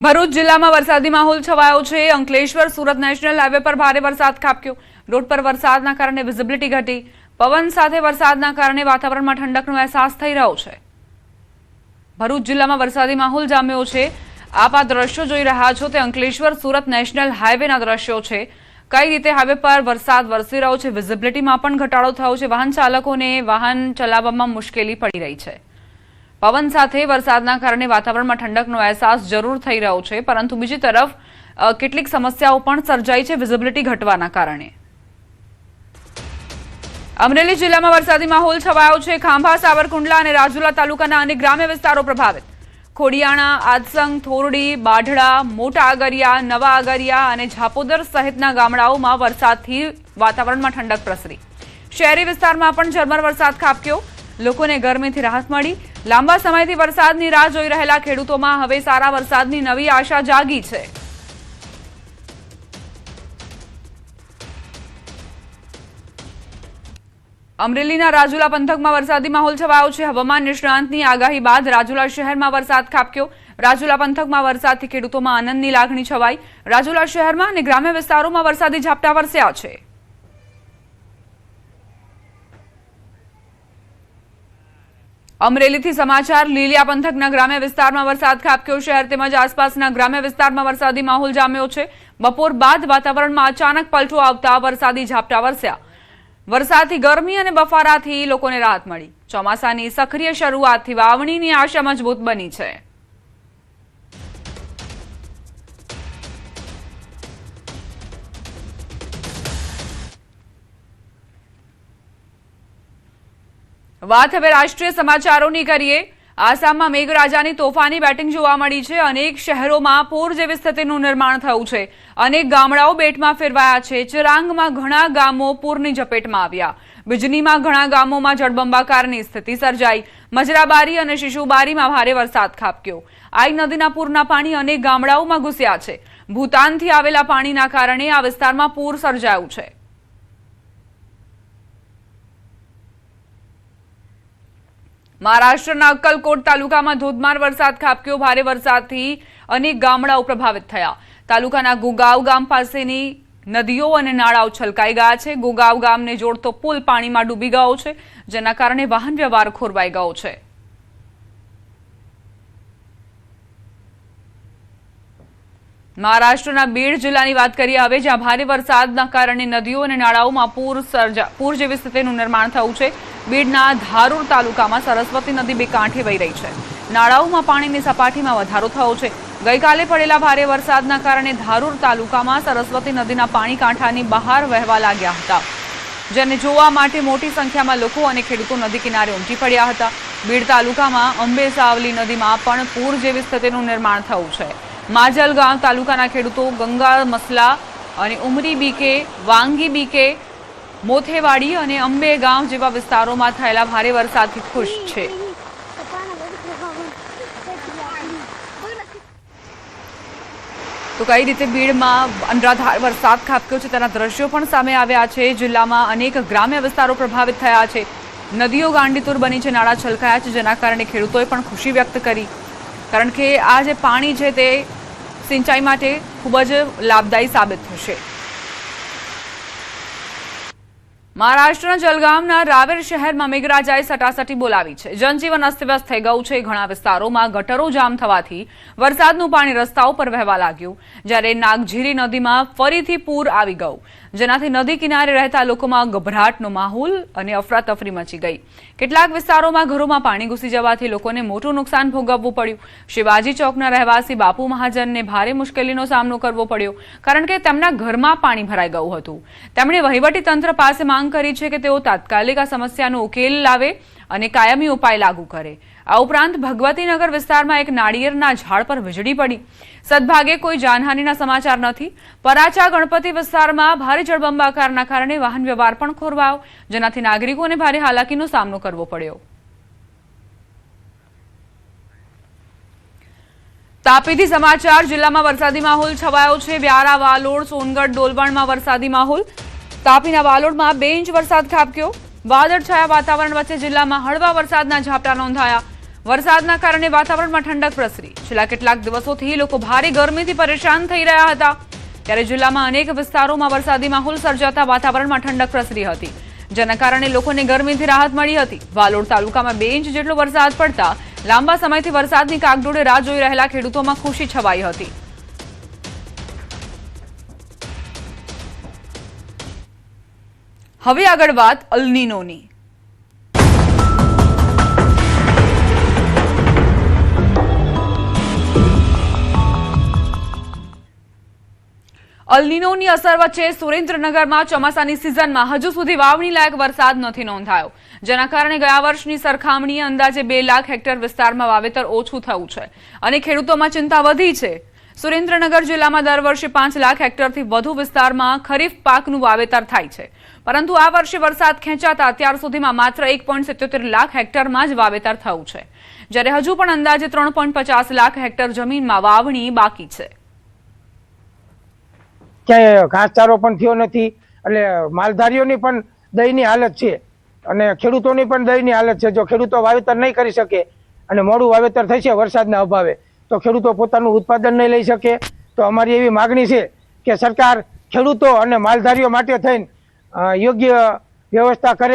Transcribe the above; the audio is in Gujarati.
ભરૂચ જિલ્લામાં વરસાદી માહોલ છવાયો છે। અંકલેશ્વર સુરત નેશનલ હાઈવે પર ભારે વરસાદ ખાબક્યો। રોડ પર વરસાદના કારણે વિઝિબિલિટી ઘટી। પવન સાથે વરસાદના કારણે વાતાવરણમાં ઠંડકનો અહેસાસ થઈ રહ્યો છે। ભરૂચ જિલ્લામાં વરસાદી માહોલ જામ્યો છે। આપ આ દ્રશ્યો જોઈ રહ્યા છો તે અંકલેશ્વર સુરત નેશનલ હાઈવેના દ્રશ્યો છે। કઈ રીતે હાઈવે પર વરસાદ વરસી રહ્યો છે, વિઝિબિલિટીમાં પણ ઘટાડો થયો છે। વાહન ચાલકોને વાહન ચલાવવામાં મુશ્કેલી પડી રહી છે। પવન સાથે વરસાદના કારણે વાતાવરણમાં ઠંડકનો અહેસાસ જરૂર થઈ રહ્યો છે, પરંતુ બીજી તરફ કેટલીક સમસ્યાઓ પણ સર્જાઈ છે વિઝિબિલિટી ઘટવાના કારણે। અમરેલી જિલ્લામાં વરસાદી માહોલ છવાયો છે। ખાંભા, સાવરકુંડલા અને રાજુલા તાલુકાના અનેક ગ્રામ્ય વિસ્તારો પ્રભાવિત। ખોડિયાણા, આદસંગ, થોરડી, બાઢડા, મોટા આગરિયા, નવા આગરિયા અને ઝાપોદર સહિતના ગામડાઓમાં વરસાદથી વાતાવરણમાં ઠંડક પ્રસરી। શહેરી વિસ્તારમાં પણ ઝરમર વરસાદ ખાબક્યો। લોકોને ગરમીથી રાહત મળી। લાંબા સમયથી વરસાદની રાહ જોઈ રહેલા ખેડૂતોમાં હવે સારા વરસાદની નવી આશા જાગી છે। અમરેલીના રાજુલા પંથકમાં વરસાદી માહોલ છવાયો છે। હવામાન નિષ્ણાંતની આગાહી બાદ રાજુલા શહેરમાં વરસાદ ખાબક્યો। રાજુલા પંથકમાં વરસાદથી ખેડૂતોમાં આનંદની લાગણી છવાઈ। રાજુલા શહેરમાં અને ગ્રામ્ય વિસ્તારોમાં વરસાદી ઝાપટા વરસ્યા છે। અમરેલીથી સમાચાર। લીલિયા પંથકના ગ્રામ્ય વિસ્તારમાં વરસાદ ખાબક્યો। શહેર તેમજ આસપાસના ગ્રામ્ય વિસ્તારમાં વરસાદી માહોલ જામ્યો છે। બપોર બાદ વાતાવરણમાં અચાનક પલટો આવતા વરસાદી ઝાપટા વરસ્યા। વરસાદથી ગરમી અને બફારાથી લોકોને રાહત મળી। ચોમાસાની સક્રિય શરૂઆતથી વાવણીની આશા મજબૂત બની છે। વાત હવે રાષ્ટ્રીય સમાચારોની કરીએ। આસામમાં મેઘરાજાની તોફાની બેટિંગ જોવા મળી છે। અનેક શહેરોમાં પૂર જેવી સ્થિતિનું નિર્માણ થયું છે। અનેક ગામડાઓ બેટમાં ફેરવાયા છે। ચિરાંગમાં ઘણા ગામો પૂરની ઝપેટમાં આવ્યા। બિજનીમાં ઘણા ગામોમાં જળબંબાકારની સ્થિતિ સર્જાઈ। મજરાબારી અને શિશુબારીમાં ભારે વરસાદ ખાબક્યો। આઈ નદીના પૂરના પાણી અનેક ગામડાઓમાં ઘૂસ્યા છે। ભૂતાનથી આવેલા પાણીના કારણે આ વિસ્તારમાં પૂર સર્જાયું છે। મહારાષ્ટ્રના અક્કલકોટ તાલુકામાં ધોધમાર વરસાદ ખાબક્યો। ભારે વરસાદથી અનેક ગામડાઓ પ્રભાવિત થયા। તાલુકાના ગોગાવ ગામ પાસેની નદીઓ અને નાળાઓ છલકાઈ ગયા છે। ગોગાવ ગામને જોડતો પુલ પાણીમાં ડૂબી ગયો છે, જેના કારણે વાહન વ્યવહાર ખોરવાઈ ગયો છે। મહારાષ્ટ્રના બીડ જિલ્લાની વાત કરીએ હવે, જ્યાં ભારે વરસાદના કારણે નદીઓ અને નાળાઓમાં પૂર જેવી સ્થિતિનું નિર્માણ થયું છે। બીડના ધારૂર તાલુકામાં સરસ્વતી નદી બે કાંઠે વહી રહી છે। નાળાઓમાં પાણીની સપાટીમાં વધારો થયો છે। ગઈકાલે પડેલા ભારે વરસાદના કારણે ધારૂર તાલુકામાં સરસ્વતી નદીના પાણી કાંઠાની બહાર વહેવા લાગ્યા હતા, જેને જોવા માટે મોટી સંખ્યામાં લોકો અને ખેડૂતો નદી કિનારે ઉમટી પડ્યા હતા। બીડ તાલુકામાં અંબે સાવલી નદીમાં પણ પૂર જેવી સ્થિતિનું નિર્માણ થયું છે। માજલગાંવ તાલુકાના ખેડૂતો ગંગા મસલા અને ઉમરી બીકે, વાંગી બીકે, મોથેવાડી અને અંબે ગામ જેવા વિસ્તારોમાં થયેલા ભારે વરસાદથી ખુશ છે। તો કઈ રીતે બીડમાં અનરાધાર વરસાદ ખાબક્યો છે તેના દ્રશ્યો પણ સામે આવ્યા છે। જિલ્લામાં અનેક ગ્રામ્ય વિસ્તારો પ્રભાવિત થયા છે। નદીઓ ગાંડીતુર બની છે, નાળા છલકાયા છે, જેના કારણે ખેડૂતોએ પણ ખુશી વ્યક્ત કરી, કારણ કે આ જે પાણી છે તે સિંચાઈ માટે ખૂબ જ લાભદાયી સાબિત થશે। મહારાષ્ટ્રના જલગામના રાવેર શહેરમાં મેઘરાજાએ સટાસટી બોલાવી છે। જનજીવન અસ્તવ્યસ્ત થઈ ગયું છે। ઘણા વિસ્તારોમાં ગટરો જામ થવાથી વરસાદનું પાણી રસ્તાઓ પર વહેવા લાગ્યું, જ્યારે નાગઝીરી નદીમાં ફરીથી પૂર આવી ગયું, જેનાથી નદી કિનારે રહેતા લોકોમાં ગભરાટનો માહોલ અને અફરાતફરી મચી ગઈ। કેટલાક વિસ્તારોમાં ઘરોમાં પાણી ઘૂસી જવાથી લોકોને મોટું નુકસાન ભોગવવું પડ્યું। શિવાજી ચોકના રહેવાસી બાપુ મહાજનને ભારે મુશ્કેલીનો સામનો કરવો પડ્યો, કારણ કે તેમના ઘરમાં પાણી ભરાઈ ગયું હતું। તેમણે વહીવટી તંત્ર પાસે માંગ કરી છે કે તેઓ તાત્કાલિક આ સમસ્યાનો ઉકેલ લાવે અને કાયમી ઉપાય લાગુ કરે। આ ઉપરાંત ભગવતીનગર વિસ્તારમાં એક નાળિયેરના ઝાડ પર વીજળી પડી। સદભાગે કોઈ જાનહાનિના સમાચાર નથી। પરાચા ગણપતિ વિસ્તારમાં ભારે જળબંબાકારના કારણે વાહન વ્યવહાર પણ ખોરવાયો, જેનાથી નાગરિકોને ભારે હાલાકીનો સામનો કરવો પડ્યો। તાપીથી સમાચાર। જિલ્લામાં વરસાદી માહોલ છવાયો છે। વ્યારા, વાલોડ, સોનગઢ, ડોલવણમાં વરસાદી માહોલ। તાપીના વાલોડમાં 2 ઇંચ વરસાદ ખાબક્યો। વાદળછાયા વાતાવરણ વચ્ચે જિલ્લામાં હળવા વરસાદના ઝાપટા નોંધાયા। વરસાદના કારણે વાતાવરણમાં ઠંડક પ્રસરી. છેલ્લા કેટલાક દિવસોથી લોકો ભારે ગરમીથી પરેશાન થઈ રહ્યા હતા. ત્યારે જિલ્લામાં અનેક વિસ્તારોમાં વરસાદી માહોલ સર્જાતા વાતાવરણમાં ઠંડક પ્રસરી હતી, જેના કારણે લોકોને ગરમીથી રાહત મળી હતી. વાલોડ તાલુકામાં 2 ઇંચ જેટલો વરસાદ પડતા લાંબા સમયથી વરસાદની કાગડોળે રાહ જોઈ રહેલા ખેડૂતોમાં ખુશી છવાઈ હતી. હવે આગળ વાત અલ નીનોની. અલ નીનોની અસર વચ્ચે સુરેન્દ્રનગરમાં ચોમાસાની સિઝનમાં હજુ સુધી વાવણી લાયક વરસાદ નથી નોંધાયો, જેના કારણે ગયા વર્ષની સરખામણીએ અંદાજે 2 લાખ હેક્ટર વિસ્તારમાં વાવેતર ઓછું થયું છે અને ખેડૂતોમાં ચિંતા વધી છે. સુરેન્દ્રનગર જિલ્લામાં દર વર્ષે 5 લાખ હેક્ટરથી વધુ વિસ્તારમાં ખરીફ પાકનું વાવેતર થાય છે, પરંતુ આ વર્ષે વરસાદ ખેંચાતા અત્યાર સુધીમાં માત્ર 1.77 લાખ હેક્ટરમાં જ વાવેતર થયું છે, જ્યારે હજુ પણ અંદાજે 3.50 લાખ હેક્ટર જમીનમાં વાવણી બાકી છે. ક્યાંય ઘાસચારો પણ થયો નથી, એટલે માલધારીઓની પણ દયની હાલત છે અને ખેડૂતોની પણ દયની હાલત છે. જો ખેડૂતો વાવેતર નહીં કરી શકે અને મોડું વાવેતર થશે વરસાદના અભાવે, તો ખેડૂતો પોતાનું ઉત્પાદન નહીં લઈ શકે. તો અમારી એવી માગણી છે કે સરકાર ખેડૂતો અને માલધારીઓ માટે થઈને યોગ્ય વ્યવસ્થા કરે.